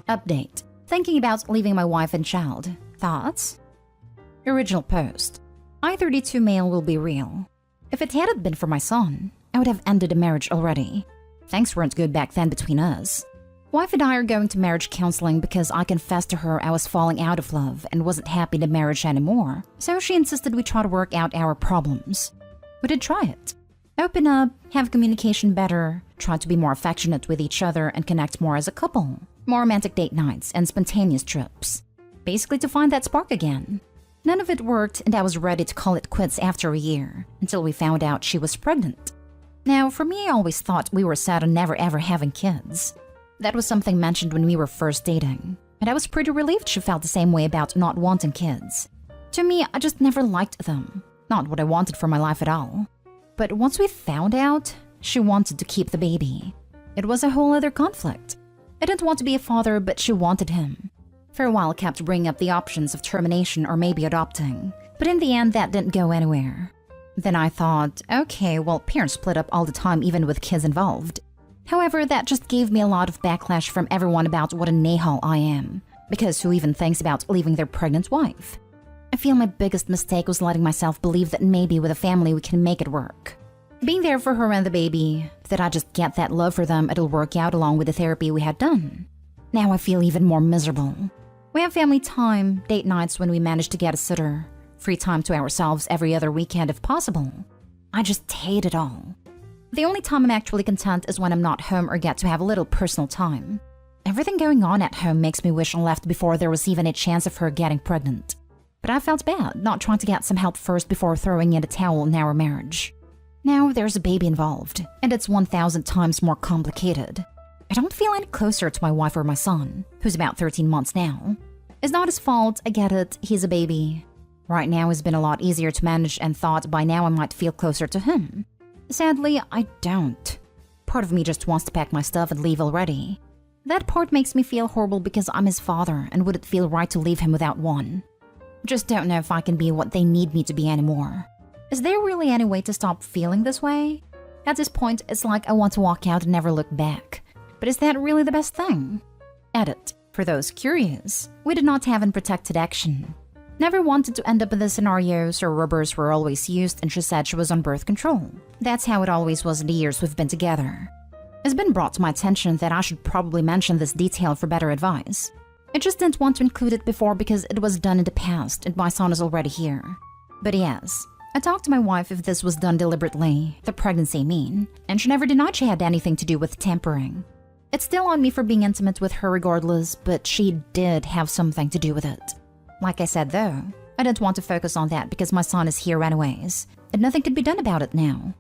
Update. Thinking about leaving my wife and child. Thoughts? Original post. I-32 male will be real. If it hadn't been for my son, I would have ended the marriage already. Things weren't good back then between us. Wife and I are going to marriage counseling because I confessed to her I was falling out of love and wasn't happy in the marriage anymore, so she insisted we try to work out our problems. We did try it. Open up, have communication better, try to be more affectionate with each other and connect more as a couple. More romantic date nights and spontaneous trips. Basically to find that spark again. None of it worked and I was ready to call it quits after a year, until we found out she was pregnant. Now, for me, I always thought we were set on never ever having kids. That was something mentioned when we were first dating, and I was pretty relieved she felt the same way about not wanting kids. To me, I just never liked them. Not what I wanted for my life at all. But once we found out, she wanted to keep the baby. It was a whole other conflict. I didn't want to be a father, but she wanted him. For a while, I kept bringing up the options of termination or maybe adopting, but in the end, that didn't go anywhere. Then I thought, okay, well, parents split up all the time even with kids involved. However, that just gave me a lot of backlash from everyone about what a nahal I am, because who even thinks about leaving their pregnant wife? I feel my biggest mistake was letting myself believe that maybe with a family we can make it work. Being there for her and the baby, that I just get that love for them, it'll work out along with the therapy we had done. Now I feel even more miserable. We have family time, date nights when we manage to get a sitter, free time to ourselves every other weekend if possible. I just hate it all. The only time I'm actually content is when I'm not home or get to have a little personal time. Everything going on at home makes me wish I left before there was even a chance of her getting pregnant. But I felt bad not trying to get some help first before throwing in the towel in our marriage. Now there's a baby involved, and it's 1,000 times more complicated. I don't feel any closer to my wife or my son, who's about 13 months now. It's not his fault, I get it, he's a baby. Right now it's been a lot easier to manage and thought by now I might feel closer to him. Sadly, I don't. Part of me just wants to pack my stuff and leave already. That part makes me feel horrible because I'm his father and wouldn't feel right to leave him without one. Just don't know if I can be what they need me to be anymore. Is there really any way to stop feeling this way? At this point, it's like I want to walk out and never look back. But is that really the best thing? Edit. For those curious, we did not have unprotected action. Never wanted to end up in the scenarios where rubbers were always used and she said she was on birth control. That's how it always was in the years we've been together. It's been brought to my attention that I should probably mention this detail for better advice. I just didn't want to include it before because it was done in the past and my son is already here. But yes, I talked to my wife if this was done deliberately, the pregnancy I mean, and she never denied she had anything to do with tampering. It's still on me for being intimate with her regardless, but she did have something to do with it. Like I said though, I didn't want to focus on that because my son is here anyways, and nothing could be done about it now.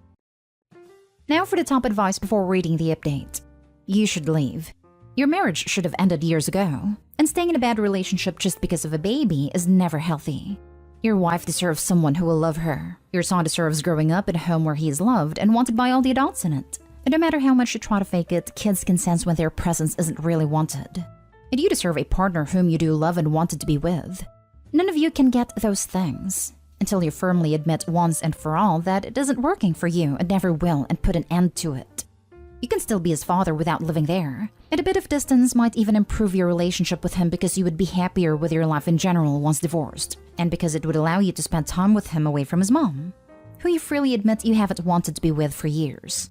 Now for the top advice before reading the update. You should leave. Your marriage should have ended years ago, and staying in a bad relationship just because of a baby is never healthy. Your wife deserves someone who will love her. Your son deserves growing up in a home where he is loved and wanted by all the adults in it. And no matter how much you try to fake it, kids can sense when their presence isn't really wanted. And you deserve a partner whom you do love and wanted to be with. None of you can get those things until you firmly admit once and for all that it isn't working for you and never will and put an end to it. You can still be his father without living there, and a bit of distance might even improve your relationship with him because you would be happier with your life in general once divorced, and because it would allow you to spend time with him away from his mom, who you freely admit you haven't wanted to be with for years.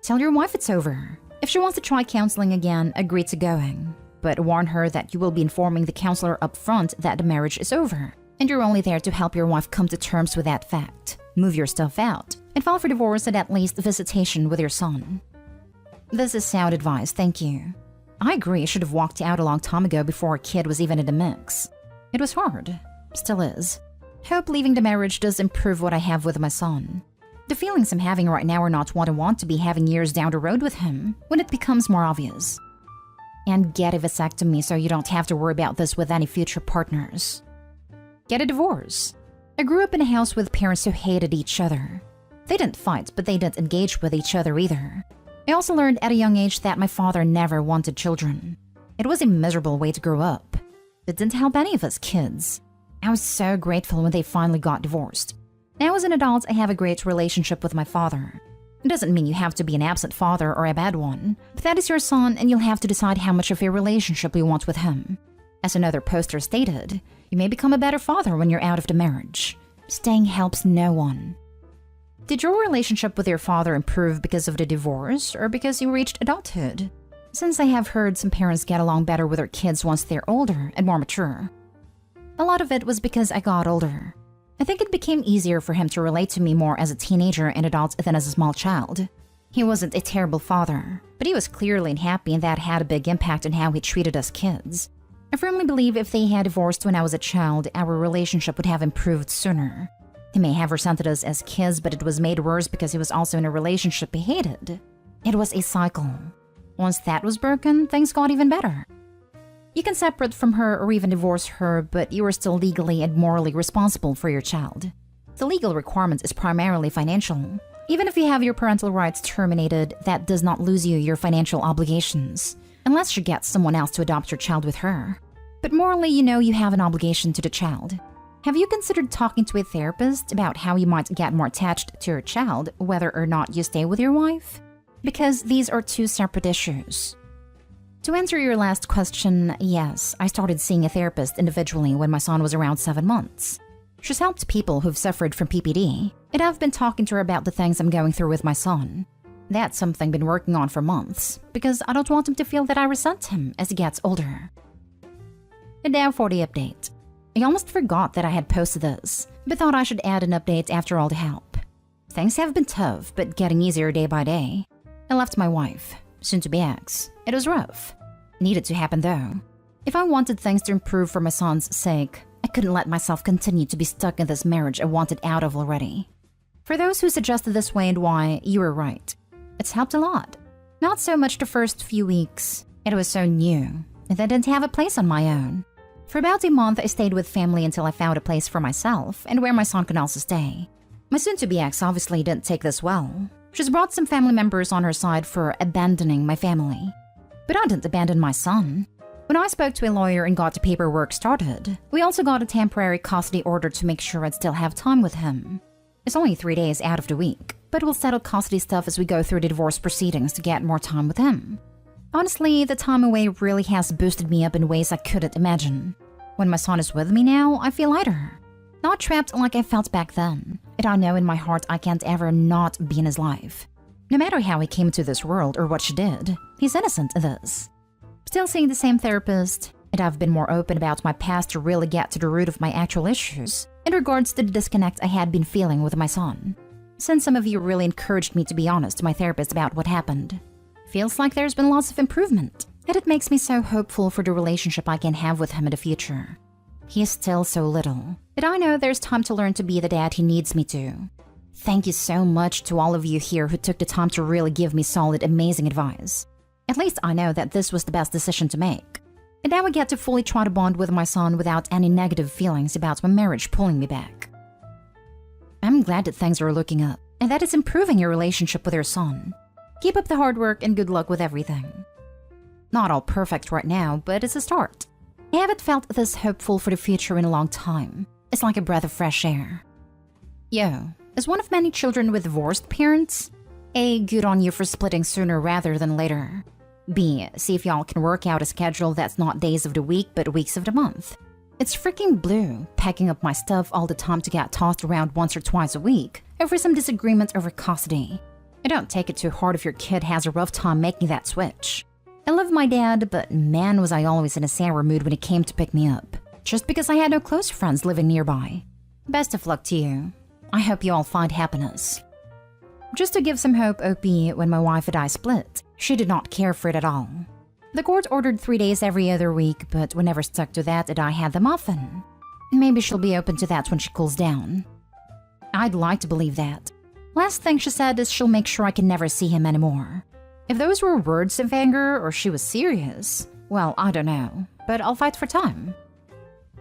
Tell your wife it's over. If she wants to try counseling again, agree to going. But warn her that you will be informing the counselor up front that the marriage is over, and you're only there to help your wife come to terms with that fact. Move your stuff out, and file for divorce and at least visitation with your son. This is sound advice, thank you. I agree I should have walked out a long time ago before a kid was even in the mix. It was hard. Still is. Hope leaving the marriage does improve what I have with my son. The feelings I'm having right now are not what I want to be having years down the road with him, when it becomes more obvious. And get a vasectomy so you don't have to worry about this with any future partners. Get a divorce. I grew up in a house with parents who hated each other. They didn't fight, but they didn't engage with each other either. I also learned at a young age that my father never wanted children. It was a miserable way to grow up. It didn't help any of us kids. I was so grateful when they finally got divorced. Now as an adult, I have a great relationship with my father. It doesn't mean you have to be an absent father or a bad one, but that is your son and you'll have to decide how much of a relationship you want with him. As another poster stated, you may become a better father when you're out of the marriage. Staying helps no one. Did your relationship with your father improve because of the divorce or because you reached adulthood? Since I have heard some parents get along better with their kids once they're older and more mature. A lot of it was because I got older. I think it became easier for him to relate to me more as a teenager and adult than as a small child. He wasn't a terrible father, but he was clearly unhappy and that had a big impact on how he treated us kids. I firmly believe if they had divorced when I was a child, our relationship would have improved sooner. He may have resented us as kids, but it was made worse because he was also in a relationship he hated. It was a cycle. Once that was broken, things got even better. You can separate from her or even divorce her, but you are still legally and morally responsible for your child. The legal requirement is primarily financial. Even if you have your parental rights terminated, that does not lose you your financial obligations, unless you get someone else to adopt your child with her. But morally, you know you have an obligation to the child. Have you considered talking to a therapist about how you might get more attached to your child, whether or not you stay with your wife? Because these are two separate issues. To answer your last question, yes, I started seeing a therapist individually when my son was around 7 months. She's helped people who've suffered from PPD, and I've been talking to her about the things I'm going through with my son. That's something I've been working on for months, because I don't want him to feel that I resent him as he gets older. And now for the update. I almost forgot that I had posted this, but thought I should add an update after all the help. Things have been tough, but getting easier day by day. I left my wife, soon to be ex. It was rough. Needed to happen though. If I wanted things to improve for my son's sake, I couldn't let myself continue to be stuck in this marriage I wanted out of already. For those who suggested this way and why, you were right. It's helped a lot. Not so much the first few weeks. It was so new, and I didn't have a place on my own. For about a month, I stayed with family until I found a place for myself and where my son could also stay. My soon-to-be ex obviously didn't take this well. She's brought some family members on her side for abandoning my family. But I didn't abandon my son. When I spoke to a lawyer and got the paperwork started, we also got a temporary custody order to make sure I'd still have time with him. It's only 3 days out of the week, but we'll settle custody stuff as we go through the divorce proceedings to get more time with him. Honestly, the time away really has boosted me up in ways I couldn't imagine. When my son is with me now, I feel lighter. Not trapped like I felt back then, and I know in my heart I can't ever not be in his life. No matter how he came to this world or what she did, he's innocent in this. Still seeing the same therapist, and I've been more open about my past to really get to the root of my actual issues in regards to the disconnect I had been feeling with my son. Since some of you really encouraged me to be honest to my therapist about what happened. Feels like there's been lots of improvement, and it makes me so hopeful for the relationship I can have with him in the future. He is still so little, but I know there's time to learn to be the dad he needs me to. Thank you so much to all of you here who took the time to really give me solid, amazing advice. At least I know that this was the best decision to make. And now I get to fully try to bond with my son without any negative feelings about my marriage pulling me back. I'm glad that things are looking up, and that it's improving your relationship with your son. Keep up the hard work and good luck with everything. Not all perfect right now, but it's a start. I haven't felt this hopeful for the future in a long time. It's like a breath of fresh air. Yo, as one of many children with divorced parents, A, good on you for splitting sooner rather than later. B, see if y'all can work out a schedule that's not days of the week but weeks of the month. It's freaking blue, packing up my stuff all the time to get tossed around once or twice a week over some disagreement over custody. I don't take it too hard if your kid has a rough time making that switch. I love my dad, but man was I always in a sour mood when he came to pick me up, just because I had no close friends living nearby. Best of luck to you. I hope you all find happiness. Just to give some hope, OP, when my wife and I split, she did not care for it at all. The court ordered 3 days every other week, but we never stuck to that and I had them often. Maybe she'll be open to that when she cools down. I'd like to believe that. Last thing she said is she'll make sure I can never see him anymore. If those were words of anger or she was serious, well, I don't know, but I'll fight for time.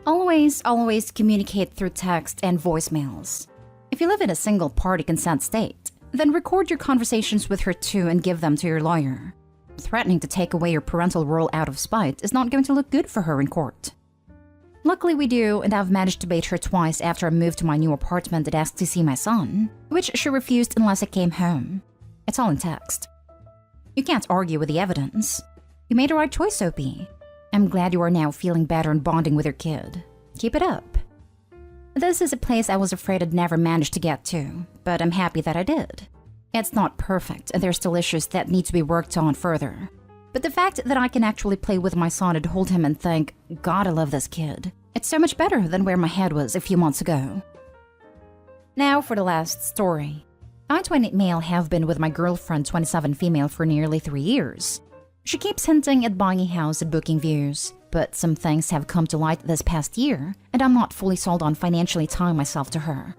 Always communicate through text and voicemails. If you live in a single-party consent state, then record your conversations with her too and give them to your lawyer. Threatening to take away your parental role out of spite is not going to look good for her in court. Luckily we do, and I've managed to bait her twice after I moved to my new apartment and asked to see my son, which she refused unless I came home. It's all in text. You can't argue with the evidence. You made the right choice, Soapy. I'm glad you are now feeling better and bonding with your kid. Keep it up. This is a place I was afraid I'd never manage to get to, but I'm happy that I did. It's not perfect, and there's still issues that need to be worked on further. But the fact that I can actually play with my son and hold him and think, God, I love this kid, it's so much better than where my head was a few months ago. Now for the last story. I, 28 male, have been with my girlfriend, 27 female, for nearly 3 years. She keeps hinting at buying a house at Booking Views, but some things have come to light this past year, and I'm not fully sold on financially tying myself to her.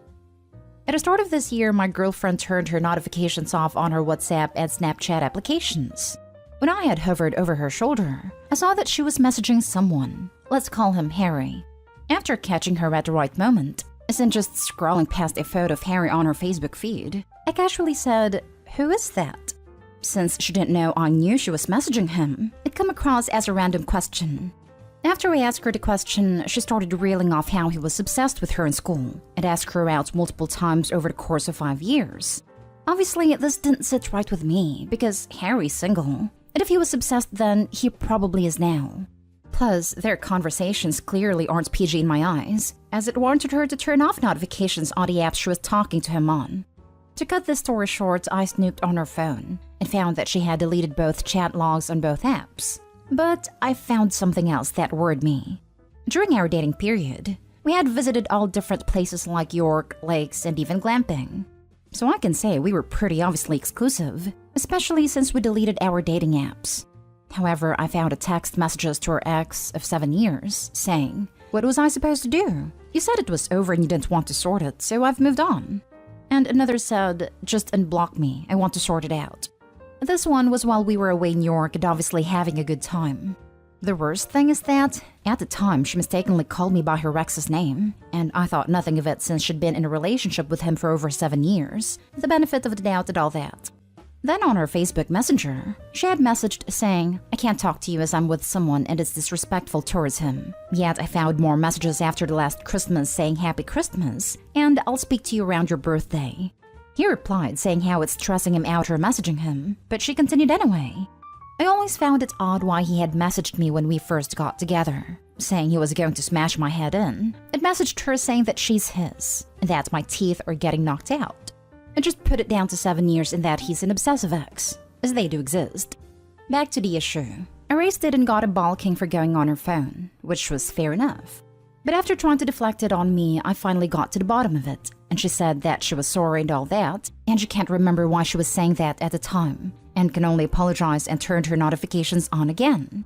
At the start of this year, my girlfriend turned her notifications off on her WhatsApp and Snapchat applications. When I had hovered over her shoulder, I saw that she was messaging someone. Let's call him Harry. After catching her at the right moment, as in just scrolling past a photo of Harry on her Facebook feed, I casually said, "Who is that?" Since she didn't know I knew she was messaging him, it came across as a random question. After I asked her the question, she started reeling off how he was obsessed with her in school and asked her out multiple times over the course of 5 years. Obviously, this didn't sit right with me because Harry's single, and if he was obsessed then, he probably is now. Plus, their conversations clearly aren't PG in my eyes, as it warranted her to turn off notifications on the apps she was talking to him on. To cut this story short, I snooped on her phone and found that she had deleted both chat logs on both apps. But I found something else that worried me. During our dating period, we had visited all different places like York, lakes, and even glamping. So I can say we were pretty obviously exclusive, especially since we deleted our dating apps. However, I found a text messages to her ex of 7 years saying, "What was I supposed to do? You said it was over and you didn't want to sort it, so I've moved on." And another said, "Just unblock me, I want to sort it out." This one was while we were away in New York and obviously having a good time. The worst thing is that, at the time, she mistakenly called me by her ex's name, and I thought nothing of it since she'd been in a relationship with him for over 7 years, the benefit of the doubt and all that. Then on her Facebook Messenger, she had messaged saying, "I can't talk to you as I'm with someone and it's disrespectful towards him." Yet I found more messages after the last Christmas saying Happy Christmas, and I'll speak to you around your birthday. He replied saying how it's stressing him out her messaging him, but she continued anyway. I always found it odd why he had messaged me when we first got together, saying he was going to smash my head in, and messaged her saying that she's his, and that my teeth are getting knocked out. I just put it down to 7 years and that he's an obsessive ex, as they do exist. Back to the issue. I raised it and got a balking for going on her phone, which was fair enough. But after trying to deflect it on me, I finally got to the bottom of it, and she said that she was sorry and all that, and she can't remember why she was saying that at the time, and can only apologize and turned her notifications on again.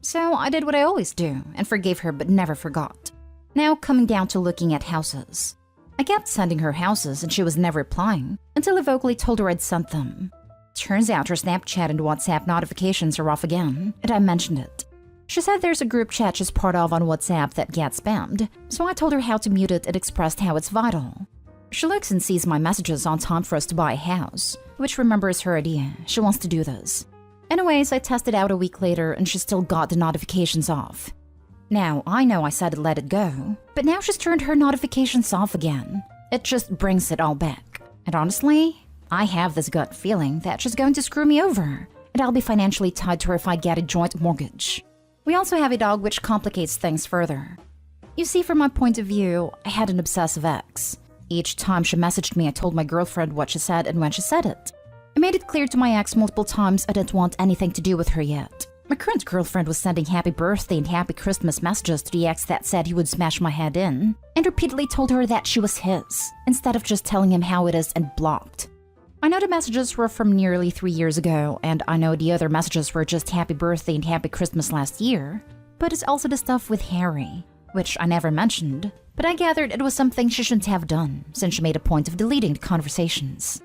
So I did what I always do, and forgave her but never forgot. Now coming down to looking at houses. I kept sending her houses and she was never replying, until I vocally told her I'd sent them. Turns out her Snapchat and WhatsApp notifications are off again, and I mentioned it. She said there's a group chat she's part of on WhatsApp that gets spammed, so I told her how to mute it and expressed how it's vital. She looks and sees my messages on time for us to buy a house, which remembers her idea. She wants to do this. Anyways, I tested out a week later and she still got the notifications off. Now, I know I said let it go, but now she's turned her notifications off again. It just brings it all back. And honestly, I have this gut feeling that she's going to screw me over, and I'll be financially tied to her if I get a joint mortgage. We also have a dog, which complicates things further. You see, from my point of view, I had an obsessive ex. Each time she messaged me, I told my girlfriend what she said and when she said it. I made it clear to my ex multiple times I didn't want anything to do with her yet. My current girlfriend was sending happy birthday and happy Christmas messages to the ex that said he would smash my head in, and repeatedly told her that she was his, instead of just telling him how it is and blocked. I know the messages were from nearly 3 years ago, and I know the other messages were just happy birthday and happy Christmas last year, but it's also the stuff with Harry, which I never mentioned, but I gathered it was something she shouldn't have done, since she made a point of deleting the conversations.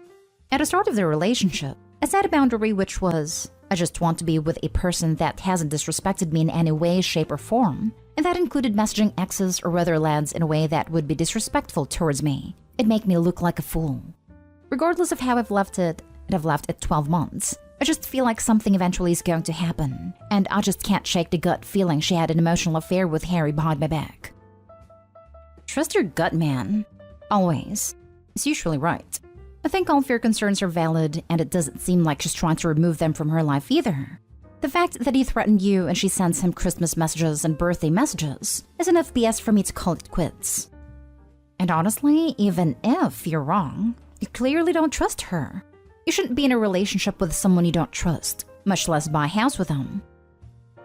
At the start of their relationship, I set a boundary which was, I just want to be with a person that hasn't disrespected me in any way, shape, or form, and that included messaging exes or other lads in a way that would be disrespectful towards me. It'd make me look like a fool. Regardless of how I've left it, and I've left it 12 months, I just feel like something eventually is going to happen, and I just can't shake the gut feeling she had an emotional affair with Harry behind my back. Trust your gut, man. Always. It's usually right. I think all of your concerns are valid, and it doesn't seem like she's trying to remove them from her life either. The fact that he threatened you and she sends him Christmas messages and birthday messages is enough BS for me to call it quits. And honestly, even if you're wrong, you clearly don't trust her. You shouldn't be in a relationship with someone you don't trust, much less buy a house with them.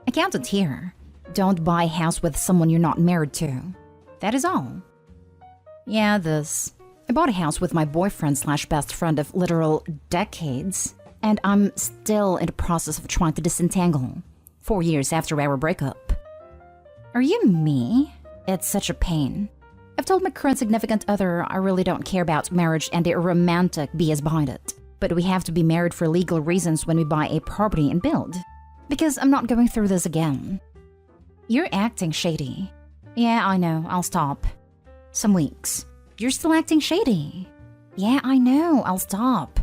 I counted here. Don't buy a house with someone you're not married to. That is all. Yeah, this. I bought a house with my boyfriend/best friend of literal decades, and I'm still in the process of trying to disentangle, 4 years after our breakup. Are you me? It's such a pain. I've told my current significant other I really don't care about marriage and the romantic BS behind it, but we have to be married for legal reasons when we buy a property and build, because I'm not going through this again. You're acting shady. Yeah, I know, I'll stop. Some weeks. You're still acting shady. Yeah, I know, I'll stop.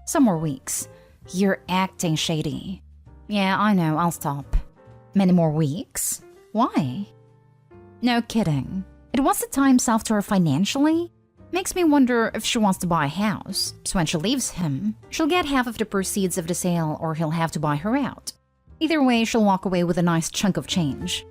Some more weeks. You're acting shady. Yeah, I know, I'll stop. Many more weeks? Why? No kidding. It wants to tie himself to her financially? Makes me wonder if she wants to buy a house, so when she leaves him, she'll get half of the proceeds of the sale or he'll have to buy her out. Either way, she'll walk away with a nice chunk of change.